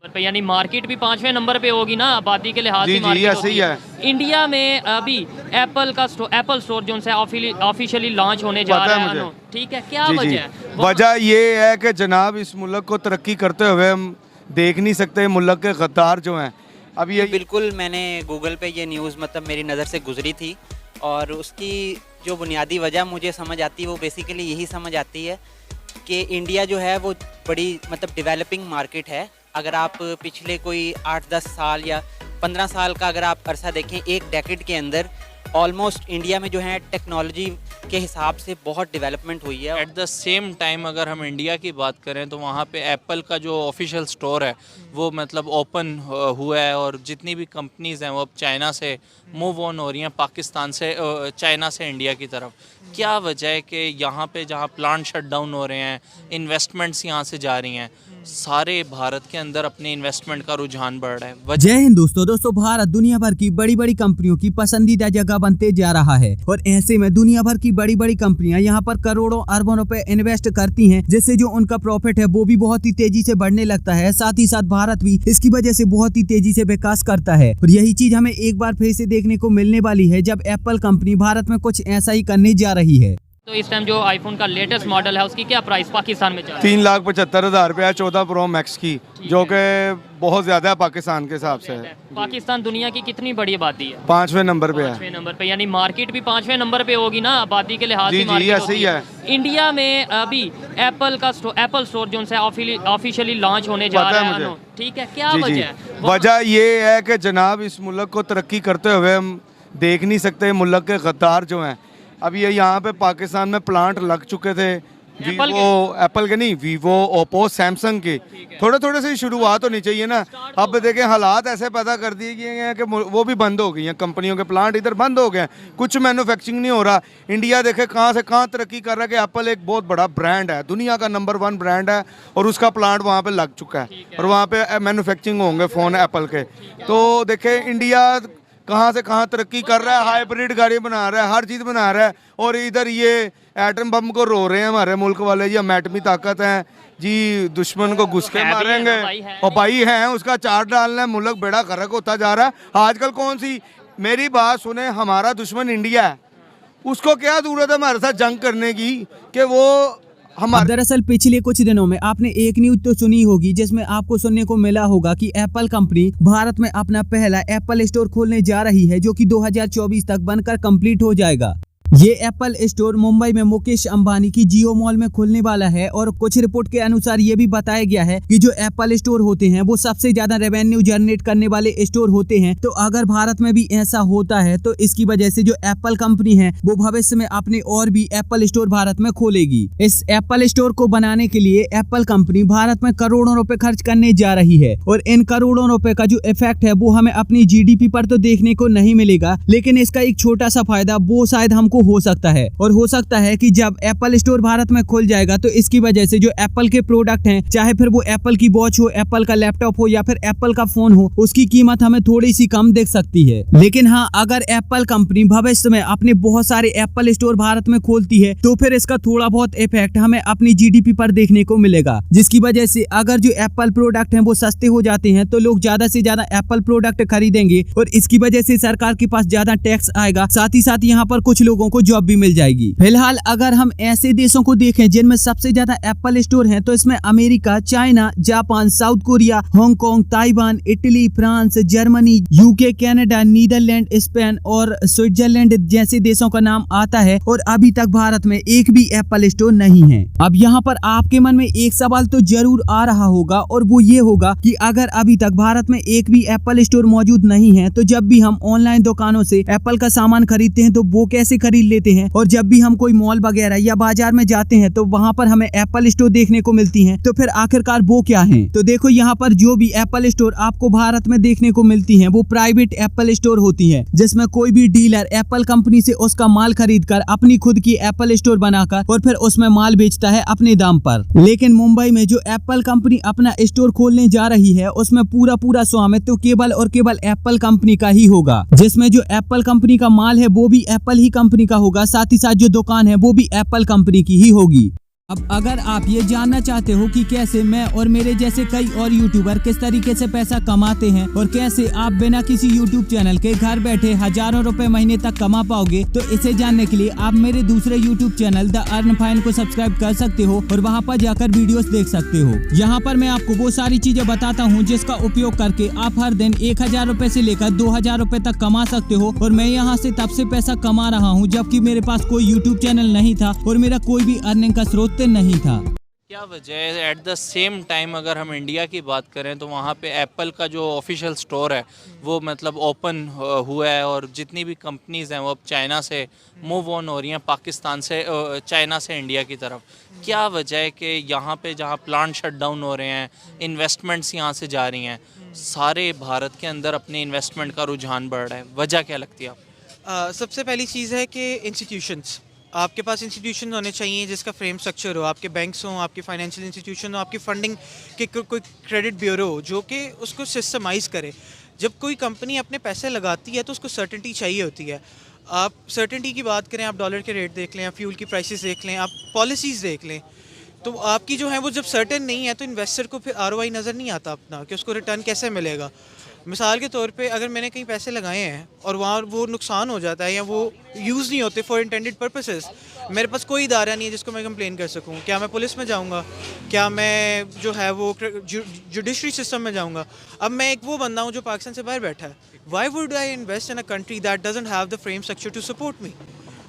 पे, यानी मार्केट भी 5वें नंबर पे होगी ना आबादी के लिहाज से। जी ऐसे ही है। इंडिया में अभी एप्पल स्टोर जो है ऑफिशियली लॉन्च होने जा रहा है, ठीक है, क्या वजह है? वजह ये है कि जनाब इस मुल्क को तरक्की करते हुए हम देख नहीं सकते मुल्क के गद्दार जो हैं। अब ये बिल्कुल, मैंने गूगल पे ये न्यूज़ मतलब मेरी नज़र से गुजरी थी और उसकी जो बुनियादी वजह मुझे समझ आती है वो बेसिकली यही समझ आती है कि इंडिया जो है वो बड़ी मतलब डेवलपिंग मार्केट है। अगर आप पिछले कोई 8-10 साल या 15 साल का अगर आप अरसा देखें, एक डेकेड के अंदर ऑलमोस्ट इंडिया में जो है टेक्नोलॉजी के हिसाब से बहुत डेवलपमेंट हुई है। एट द सेम टाइम अगर हम इंडिया की बात करें तो वहाँ पे एप्पल का जो ऑफिशियल स्टोर है वो मतलब ओपन हुआ है और जितनी भी कंपनीज़ हैं वो अब चाइना से मूव ऑन हो रही हैं, पाकिस्तान से चाइना से इंडिया की तरफ। क्या वजह है कि यहाँ पे जहाँ प्लांट शट डाउन हो रहे हैं, इन्वेस्टमेंट्स यहाँ से जा रही हैं, सारे भारत के अंदर अपने इन्वेस्टमेंट का रुझान बढ़ रहा है। जय हिंद दोस्तों, भारत दुनिया भर की बड़ी बड़ी कंपनियों की पसंदीदा जगह बनते जा रहा है और ऐसे में दुनिया भर की बड़ी बड़ी कंपनियां यहाँ पर करोड़ों अरबों रुपए इन्वेस्ट करती हैं, जिससे जो उनका प्रॉफिट है वो भी बहुत ही तेजी से बढ़ने लगता है। साथ ही साथ भारत भी इसकी वजह से बहुत ही तेजी से विकास करता है और यही चीज हमें एक बार फिर से देखने को मिलने वाली है जब एप्पल कंपनी भारत में कुछ ऐसा ही करने जा रही है। तो इस टाइम जो आईफोन का लेटेस्ट मॉडल है उसकी क्या प्राइस पाकिस्तान में चल रहा है? 3,75,000 रुपया 14 प्रो मैक्स की, जो कि बहुत ज्यादा है पाकिस्तान के हिसाब से। पाकिस्तान दुनिया की कितनी बड़ी आबादी है? 5वें नंबर पे है। 5वें नंबर पे, यानी मार्केट भी 5वें नंबर पे होगी ना आबादी के लिहाज से। जी ऐसे ही है। इंडिया में अभी एप्पल स्टोर जो है ऑफिशियली लॉन्च होने जा रहा है, ठीक है, क्या वजह है? वजह ये है कि जनाब इस मुल्क को तरक्की करते हुए हम देख नहीं सकते मुल्क के गद्दार जो हैं। अब ये यहाँ पे पाकिस्तान में प्लांट लग चुके थे, एप्पल के नहीं, वीवो, ओप्पो, सैमसंग के थोड़े से शुरुआत होनी चाहिए ना। अब देखें हालात ऐसे पैदा कर दिए गए हैं कि वो भी बंद हो गई हैं, कंपनियों के प्लांट इधर बंद हो गए हैं, कुछ मैन्युफैक्चरिंग नहीं हो रहा। इंडिया देखे कहाँ से कहाँ तरक्की कर रहा है कि एप्पल एक बहुत बड़ा ब्रांड है, दुनिया का नंबर 1 ब्रांड है और उसका प्लांट वहाँ पे लग चुका है और वहाँ पे मैन्युफैक्चरिंग होंगे फ़ोन एप्पल के। तो देखे इंडिया कहाँ से कहाँ तरक्की कर रहा है, हाइब्रिड गाड़ी बना रहा है, हर चीज़ बना रहा है और इधर ये एटम बम को रो रहे हैं हमारे मुल्क वाले जी, हम एटमी ताकत हैं जी, दुश्मन को घुस के मारेंगे और भाई हैं उसका चार्ट डालना है। मुल्क बेड़ा गर्क होता जा रहा है आजकल। कौन सी, मेरी बात सुने, हमारा दुश्मन इंडिया है, उसको क्या जरूरत है हमारे साथ जंग करने की कि वो दरअसल पिछले कुछ दिनों में आपने एक न्यूज तो सुनी होगी जिसमें आपको सुनने को मिला होगा कि एप्पल कंपनी भारत में अपना पहला एप्पल स्टोर खोलने जा रही है, जो कि 2024 तक बनकर कंप्लीट हो जाएगा। ये एप्पल स्टोर मुंबई में मुकेश अंबानी की जियो मॉल में खुलने वाला है और कुछ रिपोर्ट के अनुसार ये भी बताया गया है कि जो एप्पल स्टोर होते हैं वो सबसे ज्यादा रेवेन्यू जनरेट करने वाले स्टोर होते हैं। तो अगर भारत में भी ऐसा होता है तो इसकी वजह से जो एप्पल कंपनी है वो भविष्य में अपने और भी एप्पल स्टोर भारत में खोलेगी। इस एप्पल स्टोर को बनाने के लिए एप्पल कंपनी भारत में करोड़ों रुपए खर्च करने जा रही है और इन करोड़ों रुपए का जो इफेक्ट है वो हमें अपनी GDP पर तो देखने को नहीं मिलेगा, लेकिन इसका एक छोटा सा फायदा वो शायद हमको हो सकता है। और हो सकता है कि जब एप्पल स्टोर भारत में खुल जाएगा तो इसकी वजह से जो एप्पल के प्रोडक्ट हैं, चाहे फिर वो एप्पल की वॉच हो, एप्पल का लैपटॉप हो या फिर एप्पल का फोन हो, उसकी कीमत हमें थोड़ी सी कम दिख सकती है। लेकिन हाँ, अगर एप्पल कंपनी भविष्य में अपने बहुत सारे एप्पल स्टोर भारत में खोलती है तो फिर इसका थोड़ा बहुत इफेक्ट हमें अपनी GDP पर देखने को मिलेगा, जिसकी वजह से अगर जो एप्पल प्रोडक्ट हैं वो सस्ते हो जाते हैं तो लोग ज्यादा से ज्यादा एप्पल प्रोडक्ट खरीदेंगे और इसकी वजह से सरकार के पास ज्यादा टैक्स आएगा। साथ ही साथ यहाँ पर कुछ लोगों को जॉब भी मिल जाएगी। फिलहाल अगर हम ऐसे देशों को देखें जिनमें सबसे ज्यादा एप्पल स्टोर हैं, तो इसमें America, China, Japan, South Korea, Hong Kong, Taiwan, Italy, France, Germany, UK, Canada, Netherland, Spain और स्विट्जरलैंड जैसे देशों का नाम आता है और अभी तक भारत में एक भी एप्पल स्टोर नहीं है। अब यहाँ पर आपके मन में एक सवाल तो जरूर आ रहा होगा और वो ये होगा कि अगर अभी तक भारत में एक भी एप्पल स्टोर मौजूद नहीं है तो जब भी हम ऑनलाइन दुकानों से एप्पल का सामान खरीदते हैं तो वो कैसे खरीद लेते हैं, और जब भी हम कोई मॉल वगैरह या बाजार में जाते हैं तो वहाँ पर हमें एप्पल स्टोर देखने को मिलती हैं, तो फिर आखिरकार वो क्या हैं? तो देखो, यहाँ पर जो भी एप्पल स्टोर आपको भारत में देखने को मिलती हैं वो प्राइवेट एप्पल स्टोर होती हैं, जिसमें कोई भी डीलर एप्पल कंपनी से उसका माल खरीद कर अपनी खुद की एप्पल स्टोर बनाकर और फिर उसमें माल बेचता है अपने दाम पर। लेकिन मुंबई में जो एप्पल कंपनी अपना स्टोर खोलने जा रही है उसमें पूरा स्वामित्व तो केवल और केवल एप्पल कंपनी का ही होगा, जिसमें जो एप्पल कंपनी का माल है वो भी एप्पल ही कंपनी का होगा, साथ ही साथ जो दुकान है वो भी एप्पल कंपनी की ही होगी। अब अगर आप ये जानना चाहते हो कि कैसे मैं और मेरे जैसे कई और यूट्यूबर किस तरीके से पैसा कमाते हैं और कैसे आप बिना किसी यूट्यूब चैनल के घर बैठे हजारों रुपए महीने तक कमा पाओगे, तो इसे जानने के लिए आप मेरे दूसरे YouTube channel the earn fine को सब्सक्राइब कर सकते हो और वहाँ पर जाकर वीडियोस देख सकते हो। यहाँ पर मैं आपको वो सारी चीजें बताता हूँ जिसका उपयोग करके आप हर दिन 1000 रुपए से लेकर 2000 रुपए तक कमा सकते हो। और मैं यहाँ से तब से पैसा कमा रहा हूँ जबकि मेरे पास कोई यूट्यूब चैनल नहीं था और मेरा कोई भी अर्निंग का स्रोत नहीं था। क्या वजह है? एट द सेम टाइम अगर हम इंडिया की बात करें तो वहाँ पे एप्पल का जो ऑफिशियल स्टोर है वो मतलब ओपन हुआ है और जितनी भी कंपनीज़ हैं वो अब चाइना से मूव ऑन हो रही हैं, पाकिस्तान से चाइना से इंडिया की तरफ। क्या वजह है कि यहाँ पे जहाँ प्लांट शट डाउन हो रहे हैं, इन्वेस्टमेंट्स यहाँ से जा रही हैं, सारे भारत के अंदर अपने इन्वेस्टमेंट का रुझान बढ़ रहा है, वजह क्या लगती है आपको? सबसे पहली चीज़ है कि इंस्टीट्यूशंस, आपके पास इंस्टीट्यूशन होने चाहिए जिसका फ्रेम स्ट्रक्चर हो, आपके बैंक्स हों, आपके फाइनेंशियल इंस्टीट्यूशन हो, आपकी फंडिंग के कोई क्रेडिट ब्यूरो हो जो कि उसको सिस्टमाइज़ करे। जब कोई कंपनी अपने पैसे लगाती है तो उसको सर्टेनिटी चाहिए होती है। आप सर्टेनिटी की बात करें, आप डॉलर के रेट देख लें, आप फ्यूल की प्राइसेस देख लें, आप पॉलिसीज़ देख लें, तो आपकी जो है वो जब सर्टेन नहीं है तो इन्वेस्टर को फिर ROI नज़र नहीं आता अपना कि उसको रिटर्न कैसे मिलेगा। मिसाल के तौर पे अगर मैंने कहीं पैसे लगाए हैं और वहाँ वो नुकसान हो जाता है या वो यूज़ नहीं होते फॉर इंटेंडेड पर्पसेस, मेरे पास कोई इदारा नहीं है जिसको मैं कंप्लेन कर सकूँ। क्या मैं पुलिस में जाऊँगा? क्या मैं जो है वो जुडिशरी सिस्टम में जाऊँगा? अब मैं एक वो बंदा हूँ जो पाकिस्तान से बाहर बैठा है। Why would I invest in a country that doesn't have the frame structure to support me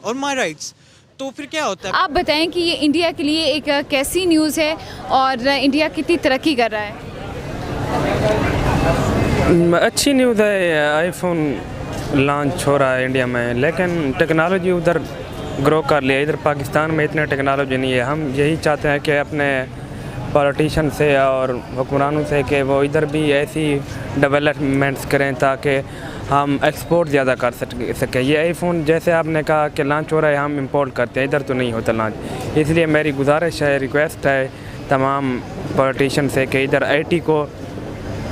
और माई राइट्स? तो फिर क्या होता है? आप बताएं कि ये इंडिया के लिए एक कैसी न्यूज़ है और इंडिया कितनी तरक्की कर रहा है? अच्छी न्यूज़ है, आईफोन लॉन्च हो रहा है इंडिया में, लेकिन टेक्नोलॉजी उधर ग्रो कर लिया, इधर पाकिस्तान में इतने टेक्नोलॉजी नहीं है। हम यही चाहते हैं कि अपने पॉलिटिशियन से और हुक्मरानों से कि वो इधर भी ऐसी डेवलपमेंट्स करें ताकि हम एक्सपोर्ट ज़्यादा कर सकें। ये आईफोन जैसे आपने कहा कि लॉन्च हो रहा है, हम इंपोर्ट करते हैं, इधर तो नहीं होता लॉन्च। इसलिए मेरी गुजारिश है, रिक्वेस्ट है तमाम पॉलिटिशियन से कि इधर IT को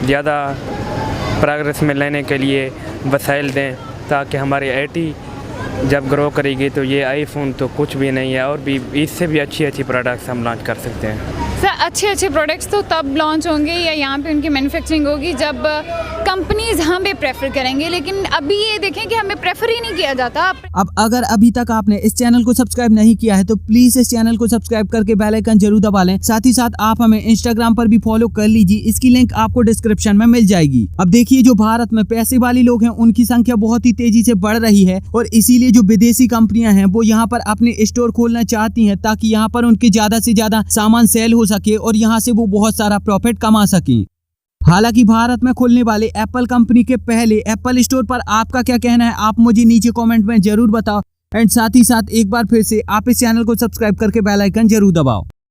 ज़्यादा प्रोग्रेस में लेने के लिए वसाइल दें ताकि हमारी IT जब ग्रो करेगी तो ये आईफोन तो कुछ भी नहीं है और भी इससे भी अच्छी अच्छी प्रोडक्ट्स हम लॉन्च कर सकते हैं। सर, अच्छे प्रोडक्ट्स तो तब लॉन्च होंगे या यहाँ पे उनकी मैन्युफैक्चरिंग होगी जब कंपनीज हमें प्रेफर करेंगे, लेकिन अभी ये देखें कि हमें प्रेफर ही नहीं किया जाता। अब अगर अभी तक आपने इस चैनल को सब्सक्राइब नहीं किया है तो प्लीज इस चैनल को सब्सक्राइब करके बेल आइकन जरूर दबा लें। साथ ही साथ आप हमें इंस्टाग्राम पर भी फॉलो कर लीजिए, इसकी लिंक आपको डिस्क्रिप्शन में मिल जाएगी। अब देखिए, जो भारत में पैसे वाले लोग हैं उनकी संख्या बहुत ही तेजी से बढ़ रही है और इसीलिए जो विदेशी कंपनियां हैं वो यहाँ पर अपने स्टोर खोलना चाहती हैं ताकि यहाँ पर उनके ज्यादा से ज्यादा सामान सेल हो सके और यहाँ से वो बहुत सारा प्रॉफिट कमा सकें। हालांकि भारत में खुलने वाले एप्पल कंपनी के पहले एप्पल स्टोर पर आपका क्या कहना है, आप मुझे नीचे कमेंट में जरूर बताओ। एंड साथ ही साथ एक बार फिर से आप इस चैनल को सब्सक्राइब करके बेल आइकन जरूर दबाओ।